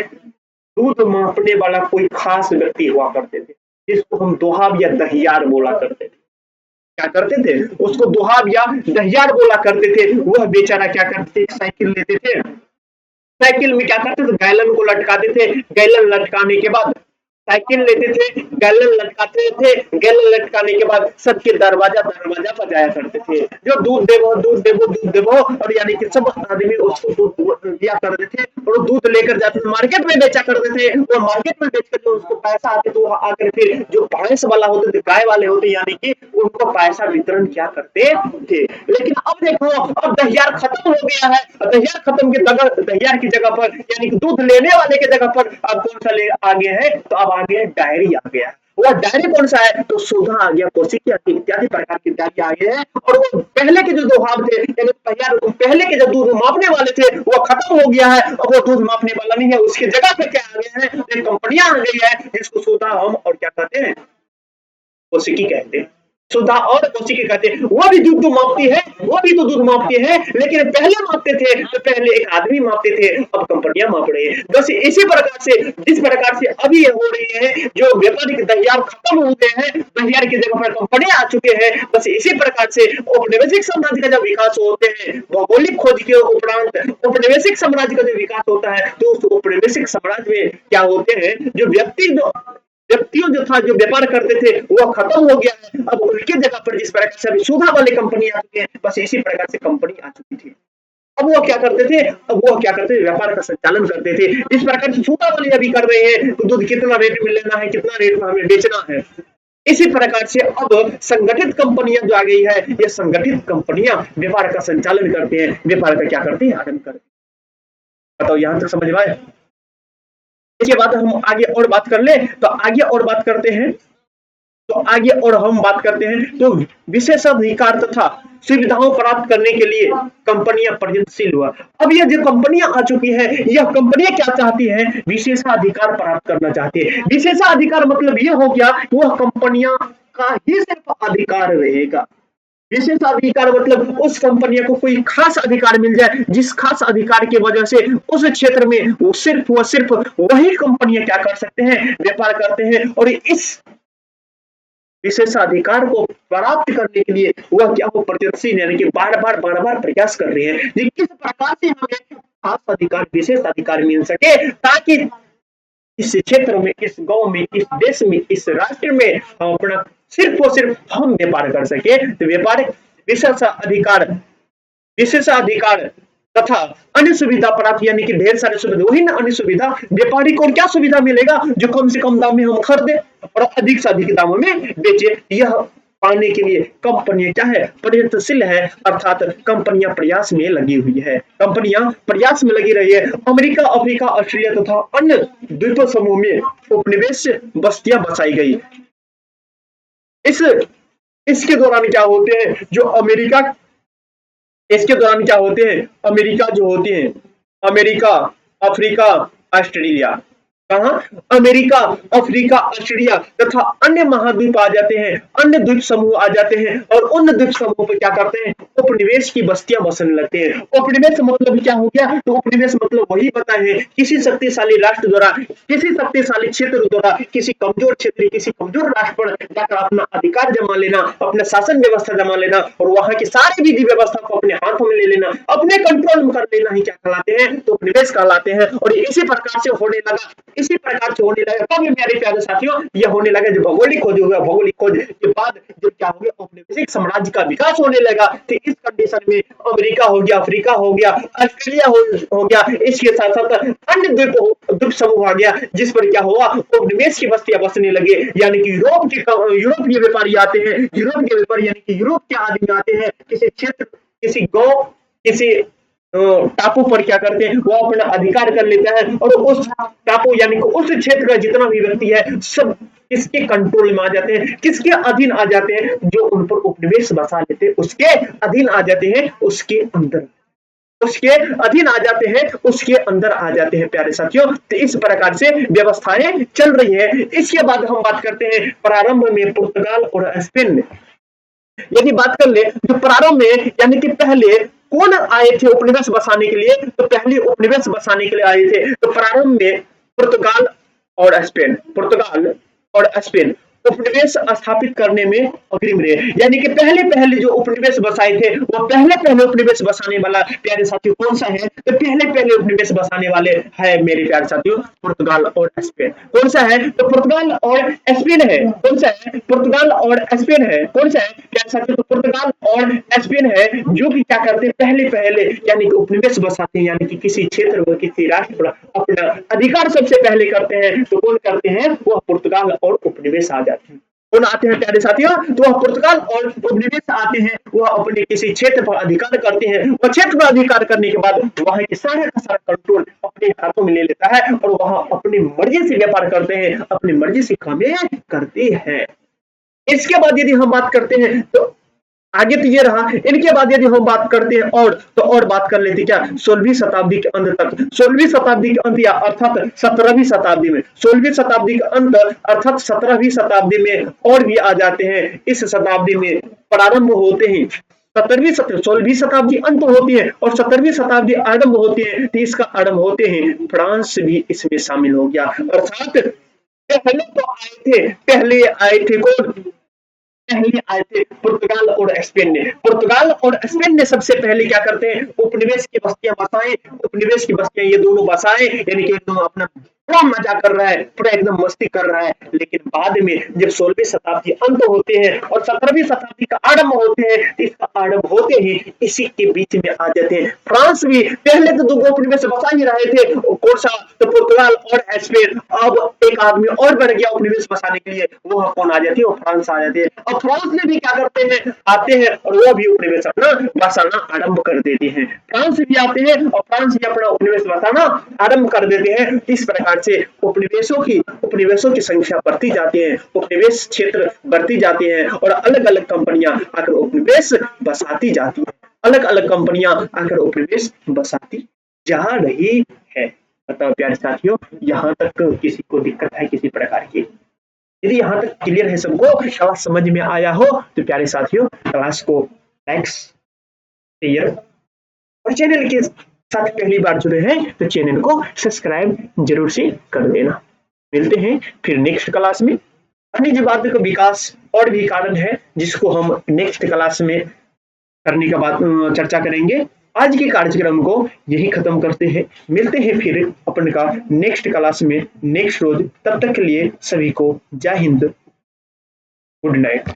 दूध मापने वाला कोई खास व्यक्ति हुआ करते थे, जिसको हम दोहाब या दहियार बोला करते थे। क्या करते थे, उसको दोहाब या दहियार बोला करते थे। वह बेचारा क्या करते थे, एक साइकिल लेते थे, साइकिल में क्या करते थे, गैलन को लटकाते थे, गैलन लटकाने के बाद साइकिल लेते थे, गैलन लटकाते थे, गैलन लटकाने के बाद सबके दरवाजा दरवाजा बजाया करते थे, जो दूध देवो दूध देवो दूध देवो, और यानी कि सब आदमी उसको दूध दिया करते थे, और दूध लेकर जाते थे मार्केट में बेचा करते थे। वो मार्केट में बेचकर जो उसको पैसा आते तो आकर फिर जो भैंस वाला होते थे, गाय वाले होते, यानी कि उनको पैसा वितरण क्या करते थे। लेकिन अब अब देखो, अब दहियार खत्म हो गया है, दहियार खत्म के दहियार की जगह पर यानी कि दूध लेने वाले की जगह पर अब कौन सा ले आ गया है, तो अब आ गया है डायरी आ गया है। वह डायरी कौन सा है, तो सुधा आ गया, कोशिकी इत्यादि प्रकार की डायरी आ गए हैं। और वो पहले के जो दोहाब थे यानी पहले के जो दूध मापने वाले थे वो खत्म हो गया है, अब वो दूध मापने वाला नहीं है, उसकी जगह पे क्या आ गया है, एक कंपनियां आ गई है जिसको सुधा हम और क्या कहते हैं, कोशिकी कहते हैं। सुधा और कोशिकी कहते हैं। वो भी दूध तो मापती है, वो भी तो दूध मापती है, लेकिन पहले मापते थे तो पहले एक आदमी मापते थे, अब कंपनियां माप रही है। बस इसी प्रकार से जिस प्रकार से अभी ये हो रही है, जो व्यापारिक दहियार खत्म हो गए हैं, दहियार की जगह पर कंपनियां आ चुके हैं, बस इसी प्रकार से औपनिवेशिक साम्राज्य का जब विकास होते हैं, भौगोलिक खोज के उपरांत औपनिवेशिक साम्राज्य का जो विकास होता है, तो उस औपनिवेशिक साम्राज्य में क्या होते हैं, जो व्यक्तियों जो था, जो व्यापार करते थे, वो खत्म हो गया है। अब उनके जगह पर जिस प्रकार से अभी सुधा वाली कंपनी आ चुकी है, बस इसी प्रकार से कंपनी आ चुकी थी। अब वो क्या करते थे, व्यापार का संचालन करते थे। जिस प्रकार से सुधा वाली अभी कर रहे हैं, तो दूध कितना रेट में लेना है, कितना रेट में हमें बेचना है। इसी प्रकार से अब संगठित कंपनियां जो आ गई है, ये संगठित कंपनियां व्यापार का संचालन करते हैं, व्यापार का क्या करते हैं, आरंभ करते हैं। बताओ यहां तक समझ में आए। इसके बाद हम आगे और बात कर ले, तो आगे और बात करते हैं, तो आगे और हम बात करते हैं, तो विशेषाधिकार तथा सुविधाओं प्राप्त करने के लिए कंपनियां प्रयत्नशील हुआ। अब ये जो कंपनियां आ चुकी है, यह कंपनियां क्या चाहती है, विशेषाधिकार प्राप्त करना चाहती है। विशेषाधिकार मतलब ये हो गया, वह कंपनियां का ही सिर्फ अधिकार रहेगा। विशेषाधिकार मतलब उस कंपनियों को कोई खास अधिकार मिल जाए, जिस खास अधिकार की वजह से उस क्षेत्र में वो सिर्फ वही कंपनियां क्या कर सकते हैं, व्यापार करते हैं। और इस विशेषाधिकार को प्राप्त करने के लिए वह क्या, वो प्रयत्नशील यानी कि बार बार प्रयास कर रहे हैं कि किस प्रकार से हमें खास अधिकार, विशेष अधिकार मिल सके, ताकि इस क्षेत्र में, इस गांव में, इस देश में, इस राष्ट्र में हम अपना सिर्फ और सिर्फ हम व्यापार कर सके। तो व्यापार विशेषाधिकार तथा अन्य सुविधा प्राप्त यानी कि ढेर सारी सुविधा, वही ना अन्य सुविधा। व्यापारी को क्या सुविधा मिलेगा, जो कम से कम दाम में हम खरीदे और अधिक से अधिक दामों में बेचे। यह पाने के लिए कंपनियां क्या है, प्रयत्नशील है, अर्थात कंपनियां प्रयास में लगी हुई है, कंपनियां प्रयास में लगी रही है। अमेरिका, अफ्रीका, ऑस्ट्रेलिया तथा अन्य द्वीप समूह में उपनिवेश बस्तियां बसाई गई। इसके दौरान क्या होते हैं, जो अमेरिका, इसके दौरान क्या होते हैं, अमेरिका जो होते हैं, अमेरिका, अफ्रीका, ऑस्ट्रेलिया, कहा, अमेरिका, अफ्रीका, ऑस्ट्रेलिया तथा अन्य महाद्वीप आ जाते हैं, अन्य द्वीप समूह आ जाते हैं, और उन द्वीप समूह पे क्या करते हैं, उपनिवेश की बस्तियां बसने लगते हैं। उपनिवेश मतलब क्या हो गया, तो उपनिवेश मतलब वही पता है, किसी शक्तिशाली राष्ट्र द्वारा, किसी शक्तिशाली क्षेत्र द्वारा, किसी कमजोर क्षेत्र, किसी कमजोर राष्ट्र पर जाकर अपना अधिकार जमा लेना, अपना शासन व्यवस्था जमा लेना, और वहां की सारी विधि व्यवस्था को अपने हाथों में ले लेना, अपने कंट्रोल में कर लेना ही क्या कहलाते हैं, तो उपनिवेश कहलाते हैं। और इसी प्रकार से होने लगा, इसी प्रकार से होने लगा। कब मेरे प्यारे साथियों, ये होने लगा जो भौगोलिक खोज होगा, भौगोलिक खोज के बाद जब क्या हो गया, औपनिवेशिक साम्राज्य का विकास होने लगा। तो इस कंडीशन में अमेरिका हो गया, अफ्रीका हो गया, ऑस्ट्रेलिया हो गया, इसके साथ साथ अन्य द्वीप समूह आ गया, जिस पर क्या हुआ, उपनिवेश की बस्तियां बसने लगे। यानी कि यूरोप के व्यापारी आते हैं, यूरोप के व्यापारी यानी कि यूरोप के आदमी आते हैं, किसी क्षेत्र, किसी गांव, किसी टापू पर क्या करते हैं, वो अपना अधिकार कर लेते हैं, और उस टापू यानी कि उस क्षेत्र का जितना भी व्यक्ति है, सब किसके कंट्रोल में आ जाते हैं, किसके अधीन आ जाते हैं, जो उन पर उपनिवेश बसा लेते हैं उसके अधीन आ जाते हैं, उसके अंदर, उसके अधीन आ जाते हैं, उसके अंदर आ जाते हैं। प्यारे साथियों, तो इस प्रकार से व्यवस्थाएं चल रही है। इसके बाद हम बात करते हैं प्रारंभ में पुर्तगाल और स्पेन में। यदि बात कर ले जो प्रारंभ में यानी कि पहले कौन आए थे उपनिवेश बसाने के लिए, तो पहले उपनिवेश बसाने के लिए आए थे, तो प्रारंभ में पुर्तगाल और स्पेन, पुर्तगाल और स्पेन उपनिवेश स्थापित करने में अग्रिम रहे। यानी कि पहले जो उपनिवेश बसाए थे, वो पहले उपनिवेश बसाने वाला प्यारे साथियों कौन सा है, तो पहले उपनिवेश बसाने वाले है मेरे प्यारे साथियों पुर्तगाल और स्पेन। कौन सा है, तो पुर्तगाल और स्पेन है। कौन सा है, पुर्तगाल और स्पेन है। कौन सा है प्यारे साथियों, तो पुर्तगाल और स्पेन है, जो कि क्या करते हैं, पहले यानी कि उपनिवेश बसाते हैं, यानी कि किसी क्षेत्र में, किसी राष्ट्र पर अपना अधिकार सबसे पहले करते हैं। तो कौन करते हैं, वो पुर्तगाल और उपनिवेश आ जाते हैं। कौन आते हैं प्यारे साथियों, तो वह पुर्तगाल और उपनिवेश आते हैं, वह अपने किसी क्षेत्र पर अधिकार करते हैं, वह क्षेत्र पर अधिकार करने के बाद वहां के सारे का सारा कंट्रोल अपने हाथों में ले लेता है और वहां अपनी मर्जी से व्यापार करते हैं, अपनी मर्जी से कामें करते हैं। इसके बाद यदि हम बात करते हैं तो आगे तो ये रहा, इनके बाद यदि हम बात करते हैं और तो और बात कर लेते क्या 16वीं शताब्दी के अंत तक, 16वीं शताब्दी के अंत या अर्थात 17वीं शताब्दी में, 16वीं शताब्दी के अंत अर्थात 17वीं शताब्दी में और भी आ जाते हैं। इस शताब्दी में प्रारंभ होते हैं 16वीं शताब्दी अंत होती है और 17वीं शताब्दी आरंभ होती है, तो इसका आरंभ होते हैं फ्रांस भी इसमें शामिल हो गया। अर्थात पहले तो आए थे, पहले आए थे कौन, पहले आए थे पुर्तगाल और स्पेन ने, पुर्तगाल और स्पेन ने सबसे पहले क्या करते हैं, उपनिवेश की बस्तियां बसाएं, उपनिवेश की बस्तियां ये दोनों बसाएं, यानी कि दोनों अपना पूरा मजा कर रहा है, पूरा एकदम मस्ती कर रहा है। लेकिन बाद में जब 16वीं शताब्दी अंत होते हैं और 17वीं शताब्दी का आरंभ होते हैं, तो इसका आरंभ होते ही इसी के बीच में आ जाते हैं फ्रांस भी। पहले तो दो उपनिवेश बसा ही रहे थे, कौन सा, तो पुर्तगाल और स्पेन। अब एक आदमी और बढ़ गया उपनिवेश बसाने के लिए, वो कौन आ जाती है, वो फ्रांस आ जाती है। और फ्रांस में भी क्या करते हैं, आते हैं और वो भी उपनिवेश अपना बसाना आरंभ कर देते हैं। फ्रांस भी आते हैं और फ्रांस भी अपना उपनिवेश बसाना आरंभ कर देते हैं। इस प्रकार से उपनिवेशों की संख्या बढ़ती जाती है, उपनिवेश क्षेत्र बढ़ती जाती है और अलग अलग कंपनियां आकर उपनिवेश बसाती जाती है, अलग अलग कंपनियां आकर उपनिवेश बसाती जा रही है। अतः प्यारे साथियों, यहाँ तक किसी को दिक्कत है किसी प्रकार की, यदि यहाँ तक क्लियर है सबको, क्लास समझ में आया हो तो प्यारे साथियों क्लास को लाइक शेयर और चैनल के साथ पहली बार जुड़े हैं तो चैनल को सब्सक्राइब जरूर से कर देना। मिलते हैं फिर नेक्स्ट क्लास में। अन्य बातों का विकास और भी कारण है जिसको हम नेक्स्ट क्लास में करने का बात चर्चा करेंगे। आज के कार्यक्रम को यही खत्म करते हैं, मिलते हैं फिर अपन का नेक्स्ट क्लास में नेक्स्ट रोज। तब तक के लिए सभी को जय हिंद, गुड नाइट।